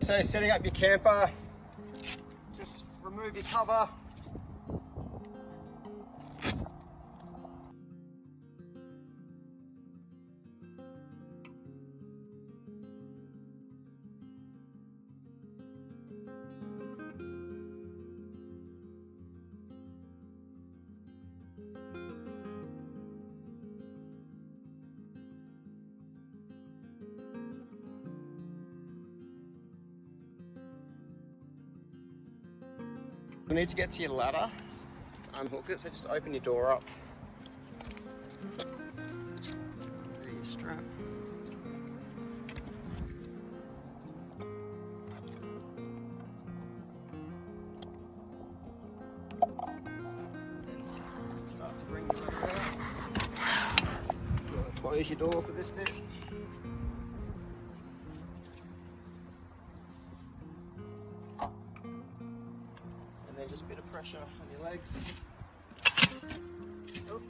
so setting up your camper, just remove your cover. You need to get to your ladder to unhook it, so just open your door up. Do your strap. Start to bring your ladder out. You want to close your door for this bit. Just a bit of pressure on your legs. Oh.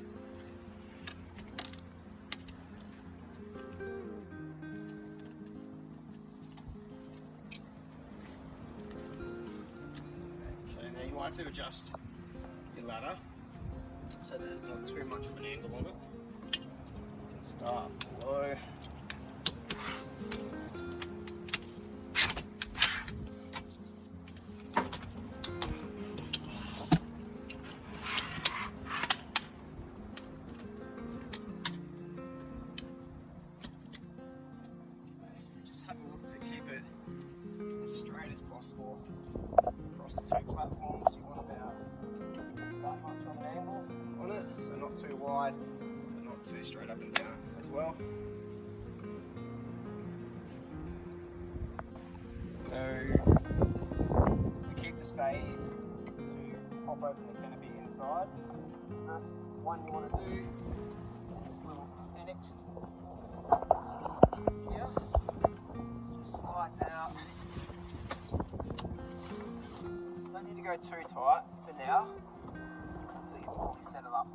Okay, now you want to adjust your ladder so that there's not too much of an angle on it. You can start low. Possible across the two platforms. You want about that much of an angle on it, so not too wide but not too straight up and down as well. So we keep the stays to pop open the canopy inside. First one you want to do is this little annex here. Just slides out. Don't need to go too tight for now until you fully set it up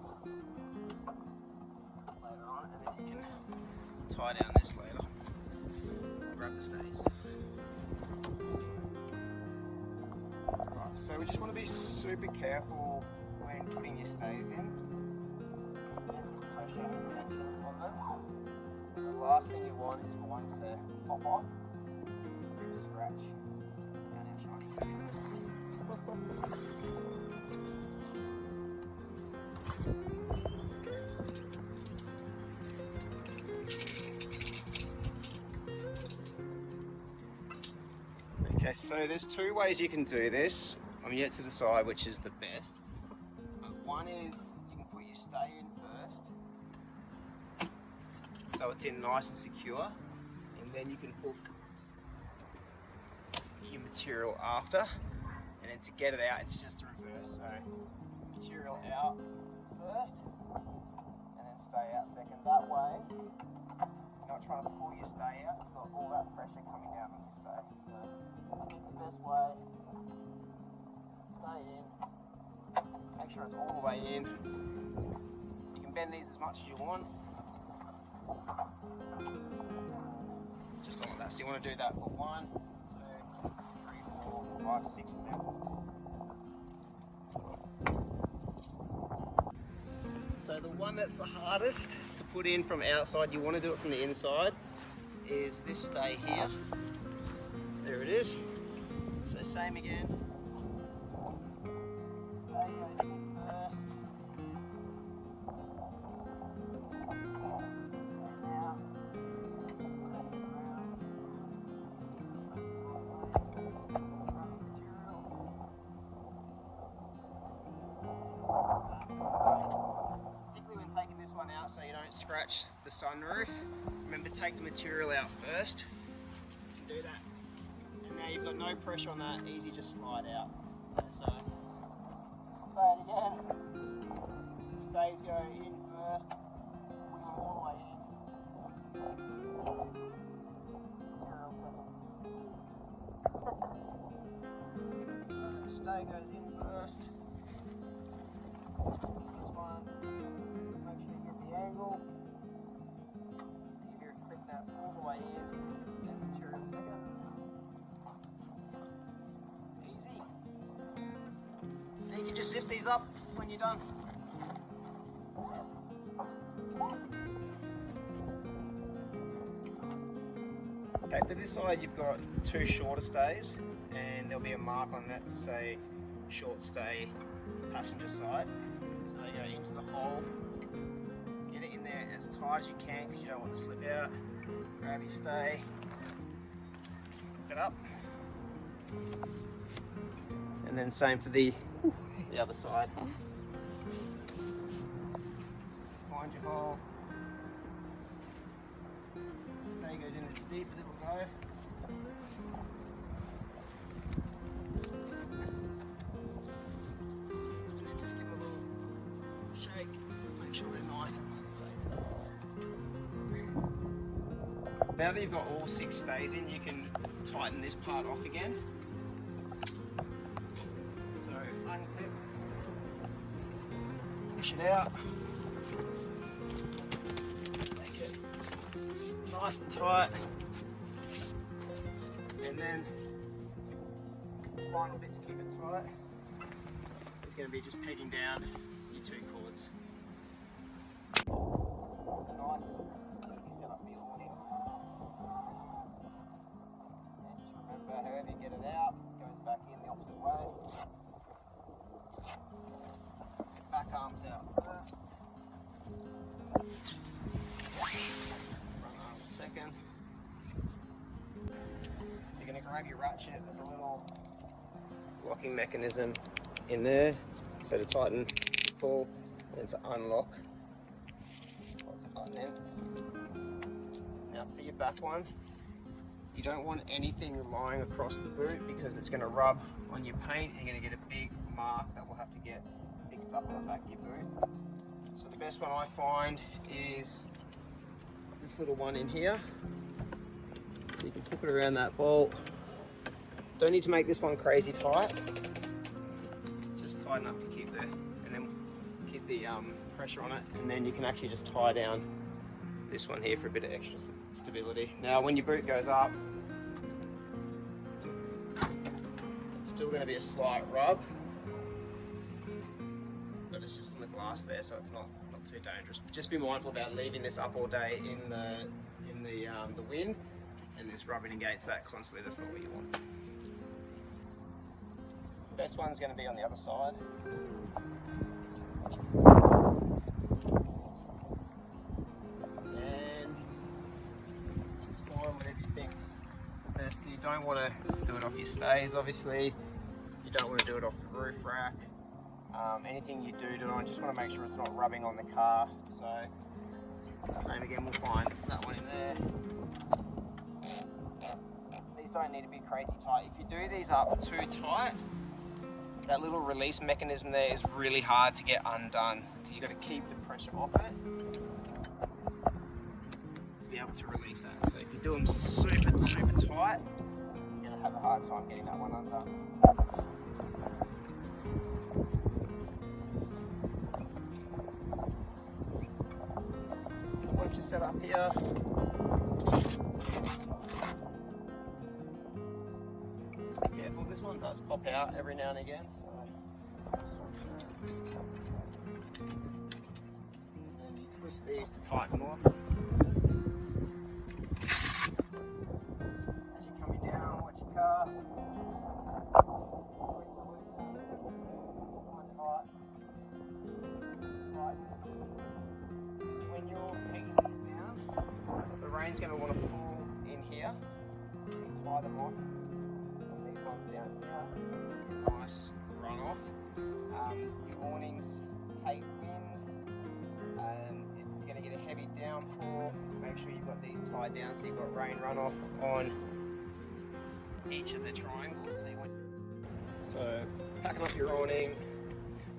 later on, and then you can tie down this later. Grab the stays. Right, so we just want to be super careful when putting your stays in. Pressure and tension on them. The last thing you want is for one to pop off, a big scratch down our shiny. Okay, so there's two ways you can do this. I'm yet to decide which is the best. One is you can put your stay in first, so it's in nice and secure, and then you can hook your material after, and then to get it out it's just the reverse. So material out first and then stay out second. That way you're not trying to pull your stay out, you've got all that pressure coming down on your stay. So I think the best way, stay in, make sure it's all the way in. You can bend these as much as you want, just like that. So you want to do that for 1, 2, 3, 4, 5, 6 of them. So the one that's the hardest to put in from outside, you want to do it from the inside, is this stay here. There it is. So same again. Stay goes in first. And now, turn this around. Particularly when taking this one out so you don't scratch the sunroof, remember to take the material out first. You can do that. And now you've got no pressure on that, easy, just slide out. So, say it again. Stays go in first, wheel them all the way in. Material second. So, stay goes in first. This one, make sure you get the angle. You hear it click, that's all the way in. And material second. zip these up when you're done. Okay, for this side you've got 2 shorter stays, and there'll be a mark on that to say short stay passenger side. So they go into the hole, get it in there as tight as you can because you don't want to slip out. Grab your stay, hook it up, and then same for the other side. Find your hole. Stay goes in as deep as it will go. And then just give it a little shake to make sure they're nice and safe. Now that you've got all 6 stays in, you can tighten this part off again. So unclip, push it out, make it nice and tight, and then the final bit to keep it tight is going to be just pegging down your 2 cords. It's a nice, easy setup for your awning. And just remember, however you get it out, it goes back in the opposite way. So, back arms out first, front arms second. So you're going to grab your ratchet. There's a little locking mechanism in there, so to tighten, pull, and to unlock. Button in. Now for your back one, you don't want anything lying across the boot because it's going to rub on your paint and you're going to get a big mark that will have to get fixed up on the back of your boot. So the best one I find is this little one in here. So you can hook it around that bolt. Don't need to make this one crazy tight. Just tight enough to keep the pressure on it, and then you can actually just tie down this one here for a bit of extra stability. Now when your boot goes up, it's still going to be a slight rub, but it's just on the glass there, so it's not too dangerous. But just be mindful about leaving this up all day in the wind, and this rubbing against that constantly. That's not what you want. The best one's going to be on the other side. And just find whatever you think's best. So you don't want to do it off your stays, obviously. You don't want to do it off the roof rack. Anything you do it on, just want to make sure it's not rubbing on the car. So same again, we'll find that one in there. These don't need to be crazy tight. If you do these up too tight, that little release mechanism there is really hard to get undone because you've got to keep the pressure off it to be able to release that. So if you do them super tight, you're going to have a hard time getting that one undone. So once you're set up here, be careful, this one does pop out every now and again. So. And you twist these to tighten them off. As you're coming down, watch your car. Twist it loose. Find it tight. Twist it tight. When you're pegging these down, the rain's going to want to pull in here. So you tie them off. These ones down here. Nice run off. Your awnings hate wind, and if you're going to get a heavy downpour, make sure you've got these tied down so you've got rain runoff on each of the triangles. So packing up your awning,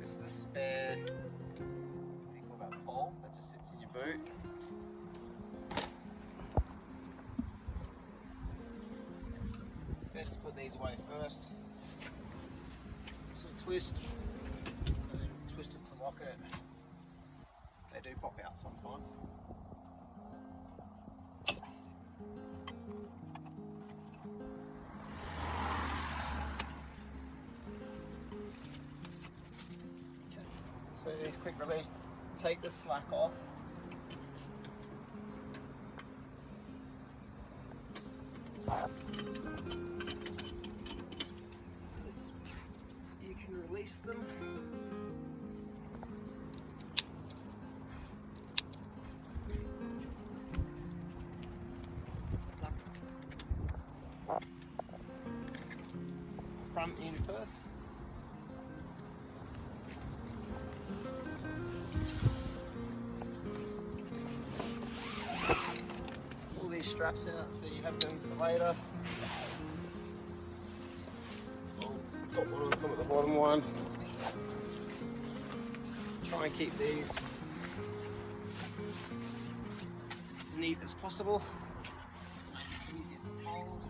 this is a spare, what do you call that, pole that just sits in your boot. Best to put these away first. So twist, and then twist it to lock it. They do pop out sometimes. these quick release. Take the slack off. You can release them. Front in first. Pull these straps out so you have them for later. Top one on top of the bottom one. Try and keep these neat as possible. Let's make it easier to fold.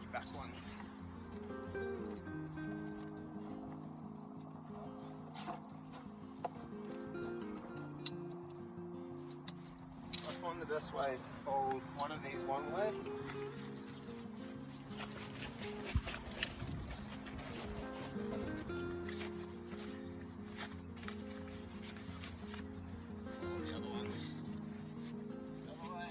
Your back ones. I find the best way is to fold one of these one way. Fold the other one the other way.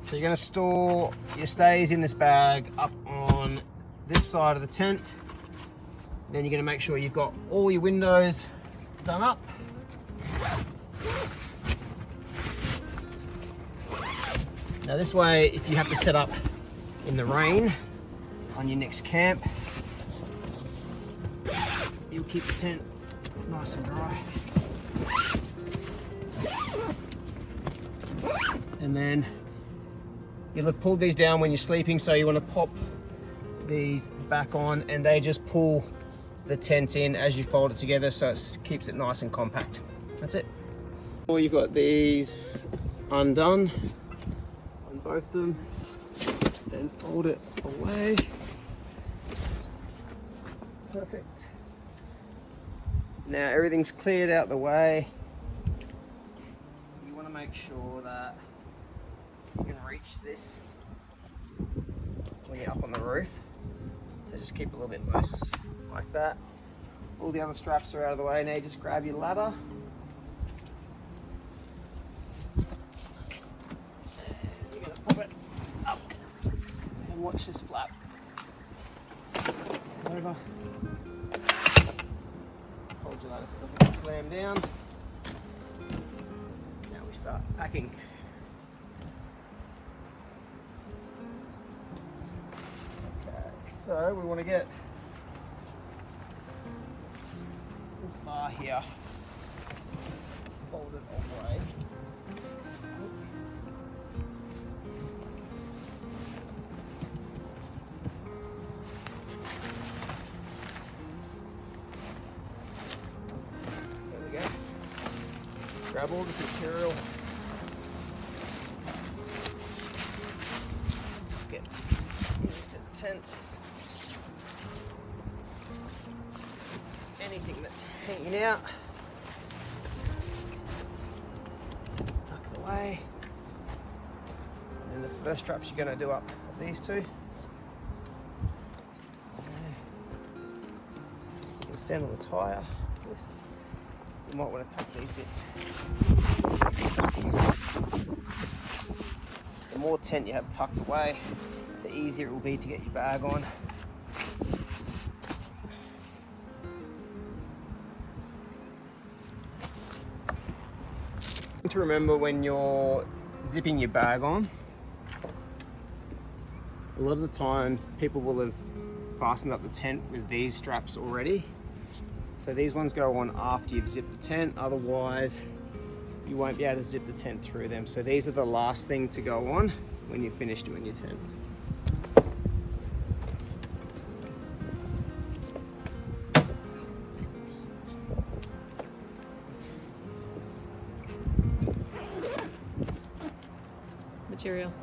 So you're going to store your stays in this bag up on this side of the tent. Then you're going to make sure you've got all your windows done up. Now this way, if you have to set up in the rain on your next camp, you'll keep the tent nice and dry. And then you'll have pulled these down when you're sleeping, so you want to pop these back on and they just pull the tent in as you fold it together, so it keeps it nice and compact. That's it. Or you've got these undone on both of them, then fold it away. Perfect. Now everything's cleared out the way. You want to make sure that you can reach this when you're up on the roof. So just keep it a little bit loose like that. All the other straps are out of the way. Now you just grab your ladder. You're going to pop it up and watch this flap. Over. Hold your ladder so it doesn't slam down. Now we start packing. So we want to get this bar here folded all the way. There we go. Grab all this material. Tuck it into the tent. Anything that's hanging out, tuck it away. And the first straps you're going to do up are these two. You can stand on the tyre. You might want to tuck these bits. The more tent you have tucked away, the easier it will be to get your bag on. To remember when you're zipping your bag on, a lot of the times people will have fastened up the tent with these straps already, So these ones go on after you've zipped the tent, otherwise you won't be able to zip the tent through them. So these are the last thing to go on when you're finished doing your tent. Material.